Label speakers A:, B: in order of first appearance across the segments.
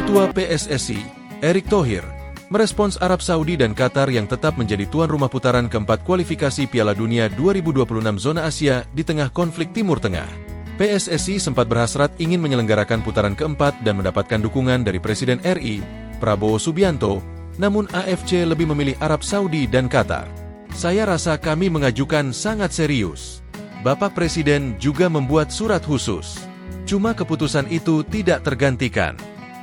A: Ketua PSSI, Erick Thohir, merespons Arab Saudi dan Qatar yang tetap menjadi tuan rumah putaran keempat kualifikasi Piala Dunia 2026 zona Asia di tengah konflik Timur Tengah. PSSI sempat berhasrat ingin menyelenggarakan putaran keempat dan mendapatkan dukungan dari Presiden RI, Prabowo Subianto, namun AFC lebih memilih Arab Saudi dan Qatar. Saya rasa kami mengajukan sangat serius. Bapak Presiden juga membuat surat khusus. Cuma keputusan itu tidak tergantikan.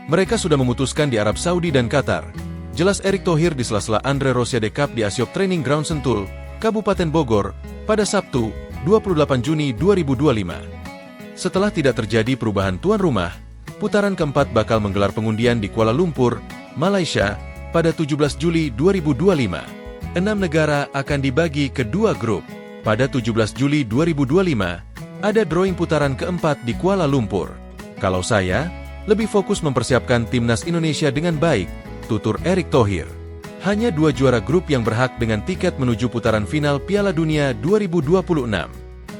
A: Mereka sudah memutuskan di Arab Saudi dan Qatar. Jelas Erick Thohir di sela-sela Andre Rosiade Cup di Asiop Training Ground Sentul, Kabupaten Bogor, pada Sabtu, 28 Juni 2025. Setelah tidak terjadi perubahan tuan rumah, putaran keempat bakal menggelar pengundian di Kuala Lumpur, Malaysia, pada 17 Juli 2025. 6 negara akan dibagi ke 2 grup. Pada 17 Juli 2025, ada drawing putaran keempat di Kuala Lumpur. Kalau saya, lebih fokus mempersiapkan timnas Indonesia dengan baik, tutur Erick Thohir. Hanya 2 juara grup yang berhak dengan tiket menuju putaran final Piala Dunia 2026.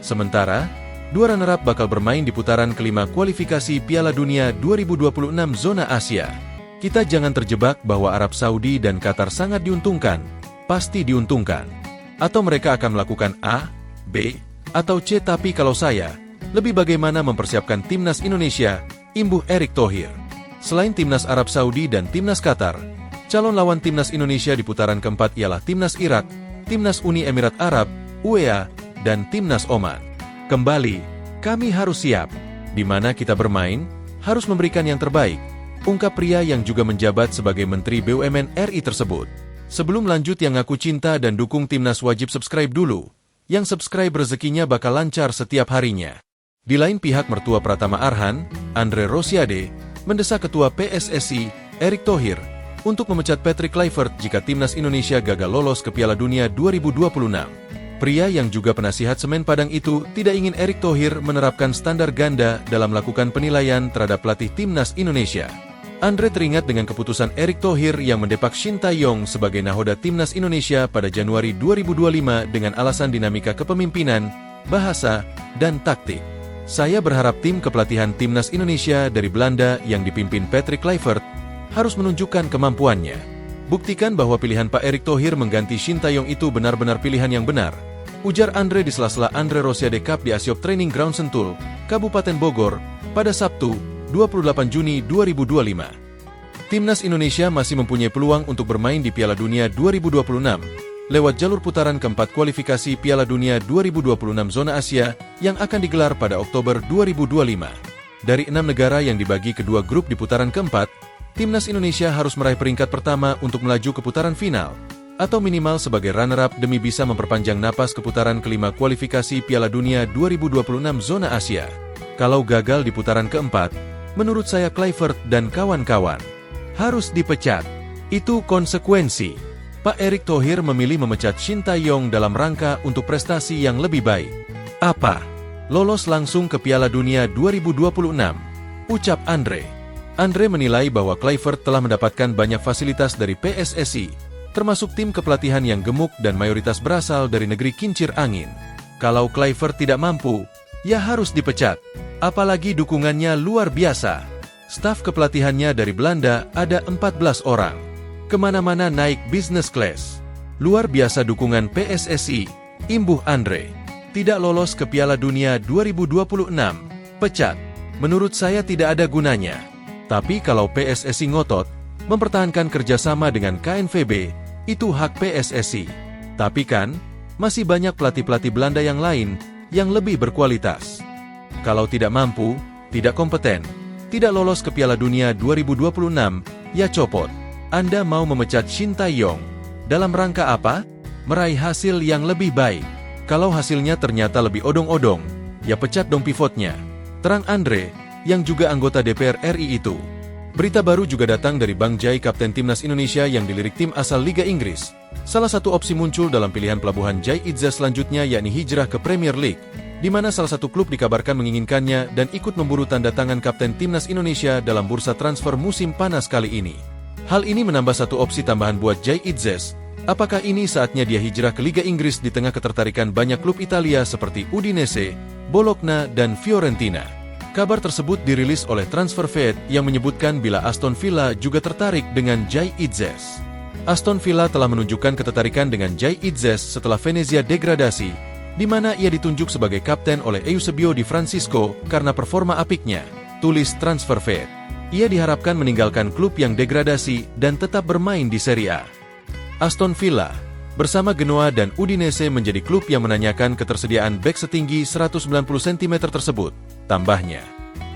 A: Sementara, 2 runner-up bakal bermain di putaran kelima kualifikasi Piala Dunia 2026 zona Asia. Kita jangan terjebak bahwa Arab Saudi dan Qatar sangat diuntungkan, pasti diuntungkan. Atau mereka akan melakukan A, B, atau C, tapi kalau saya, lebih bagaimana mempersiapkan timnas Indonesia, imbuh Erick Thohir. Selain timnas Arab Saudi dan timnas Qatar, calon lawan timnas Indonesia di putaran keempat ialah timnas Irak, timnas Uni Emirat Arab, UEA, dan timnas Oman. Kembali, kami harus siap. Di mana kita bermain, harus memberikan yang terbaik, ungkap pria yang juga menjabat sebagai Menteri BUMN RI tersebut. Sebelum lanjut, yang ngaku cinta dan dukung timnas wajib subscribe dulu. Yang subscribe rezekinya bakal lancar setiap harinya. Di lain pihak, mertua Pratama Arhan, Andre Rosiade, mendesak Ketua PSSI, Erick Thohir, untuk memecat Patrick Kluivert jika timnas Indonesia gagal lolos ke Piala Dunia 2026. Pria yang juga penasihat Semen Padang itu tidak ingin Erick Thohir menerapkan standar ganda dalam melakukan penilaian terhadap pelatih timnas Indonesia. Andre teringat dengan keputusan Erick Thohir yang mendepak Shin Tae-yong sebagai nahoda timnas Indonesia pada Januari 2025 dengan alasan dinamika kepemimpinan, bahasa, dan taktik. Saya berharap tim kepelatihan timnas Indonesia dari Belanda yang dipimpin Patrick Kluivert harus menunjukkan kemampuannya. Buktikan bahwa pilihan Pak Erick Thohir mengganti Shin Tae-yong itu benar-benar pilihan yang benar, ujar Andre di sela-sela Andre Rosiade Cup di Asiop Training Ground Sentul, Kabupaten Bogor, pada Sabtu, 28 Juni 2025. Timnas Indonesia masih mempunyai peluang untuk bermain di Piala Dunia 2026 lewat jalur putaran keempat kualifikasi Piala Dunia 2026 zona Asia yang akan digelar pada Oktober 2025. Dari 6 negara yang dibagi ke 2 grup di putaran keempat, Timnas Indonesia harus meraih peringkat pertama untuk melaju ke putaran final, atau minimal sebagai runner-up demi bisa memperpanjang napas ke putaran kelima kualifikasi Piala Dunia 2026 zona Asia. Kalau gagal di putaran keempat, menurut saya Kluivert dan kawan-kawan harus dipecat. Itu konsekuensi. Pak Erick Thohir memilih memecat Shin Tae-yong dalam rangka untuk prestasi yang lebih baik. Apa? Lolos langsung ke Piala Dunia 2026, ucap Andre. Andre menilai bahwa Kluivert telah mendapatkan banyak fasilitas dari PSSI, termasuk tim kepelatihan yang gemuk dan mayoritas berasal dari negeri kincir angin. Kalau Kluivert tidak mampu, ya harus dipecat. Apalagi dukungannya luar biasa. Staf kepelatihannya dari Belanda ada 14 orang. Kemana-mana naik business class. Luar biasa dukungan PSSI, imbuh Andre. Tidak lolos ke Piala Dunia 2026, pecat. Menurut saya tidak ada gunanya. Tapi kalau PSSI ngotot, mempertahankan kerjasama dengan KNVB, itu hak PSSI. Tapi kan, masih banyak pelatih-pelatih Belanda yang lain, yang lebih berkualitas. Kalau tidak mampu, tidak kompeten, tidak lolos ke Piala Dunia 2026, ya copot. Anda mau memecat Shin Tae-yong. Dalam rangka apa? Meraih hasil yang lebih baik. Kalau hasilnya ternyata lebih odong-odong, ya pecat dong pivotnya. Terang Andre, yang juga anggota DPR RI itu. Berita baru juga datang dari Bang Jai, kapten timnas Indonesia yang dilirik tim asal Liga Inggris. Salah satu opsi muncul dalam pilihan pelabuhan Jai Itzah selanjutnya yakni hijrah ke Premier League, di mana salah satu klub dikabarkan menginginkannya dan ikut memburu tanda tangan kapten timnas Indonesia dalam bursa transfer musim panas kali ini. Hal ini menambah satu opsi tambahan buat Jai Itzah. Apakah ini saatnya dia hijrah ke Liga Inggris di tengah ketertarikan banyak klub Italia seperti Udinese, Bologna, dan Fiorentina? Kabar tersebut dirilis oleh Transferfeed yang menyebutkan bila Aston Villa juga tertarik dengan Jai Itzes. Aston Villa telah menunjukkan ketertarikan dengan Jai Itzes setelah Venezia degradasi, di mana ia ditunjuk sebagai kapten oleh Eusebio Di Francisco karena performa apiknya, tulis Transferfeed. Ia diharapkan meninggalkan klub yang degradasi dan tetap bermain di Serie A. Aston Villa bersama Genoa dan Udinese menjadi klub yang menanyakan ketersediaan bek setinggi 190 cm tersebut. Tambahnya,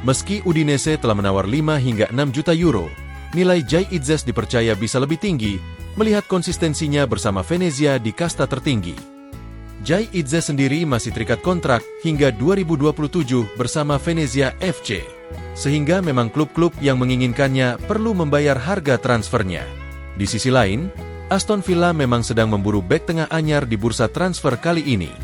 A: meski Udinese telah menawar 5 hingga 6 juta euro, nilai Jai Itzes dipercaya bisa lebih tinggi melihat konsistensinya bersama Venezia di kasta tertinggi. Jai Itzes sendiri masih terikat kontrak hingga 2027 bersama Venezia FC, sehingga memang klub-klub yang menginginkannya perlu membayar harga transfernya. Di sisi lain, Aston Villa memang sedang memburu bek tengah anyar di bursa transfer kali ini.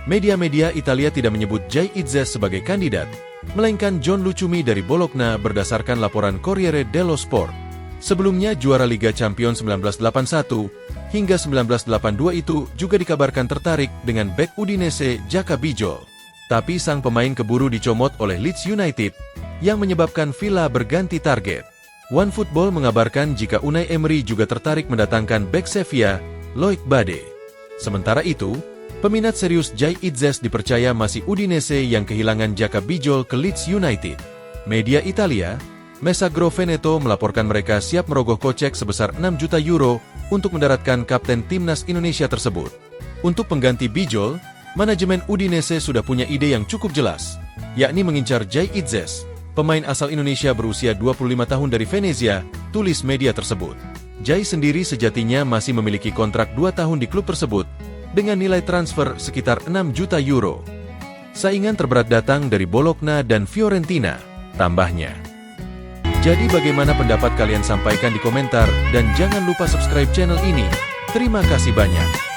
A: Media-media Italia tidak menyebut Jai Itzes sebagai kandidat, melainkan John Lucumi dari Bologna berdasarkan laporan Corriere dello Sport. Sebelumnya juara Liga Champions 1981 hingga 1982 itu juga dikabarkan tertarik dengan bek Udinese Jaka Bijol. Tapi sang pemain keburu dicomot oleh Leeds United, yang menyebabkan Villa berganti target. OneFootball mengabarkan jika Unai Emery juga tertarik mendatangkan bek Sevilla, Loic Bade. Sementara itu, peminat serius Jai Itzes dipercaya masih Udinese yang kehilangan Jaka Bijol ke Leeds United. Media Italia, Messaggero Veneto melaporkan mereka siap merogoh kocek sebesar 6 juta euro untuk mendaratkan kapten timnas Indonesia tersebut. Untuk pengganti Bijol, manajemen Udinese sudah punya ide yang cukup jelas, yakni mengincar Jai Itzes, pemain asal Indonesia berusia 25 tahun dari Venezia, tulis media tersebut. Jai sendiri sejatinya masih memiliki kontrak 2 tahun di klub tersebut, dengan nilai transfer sekitar 6 juta euro. Saingan terberat datang dari Bologna dan Fiorentina, tambahnya. Jadi bagaimana pendapat kalian, sampaikan di komentar, dan jangan lupa subscribe channel ini. Terima kasih banyak.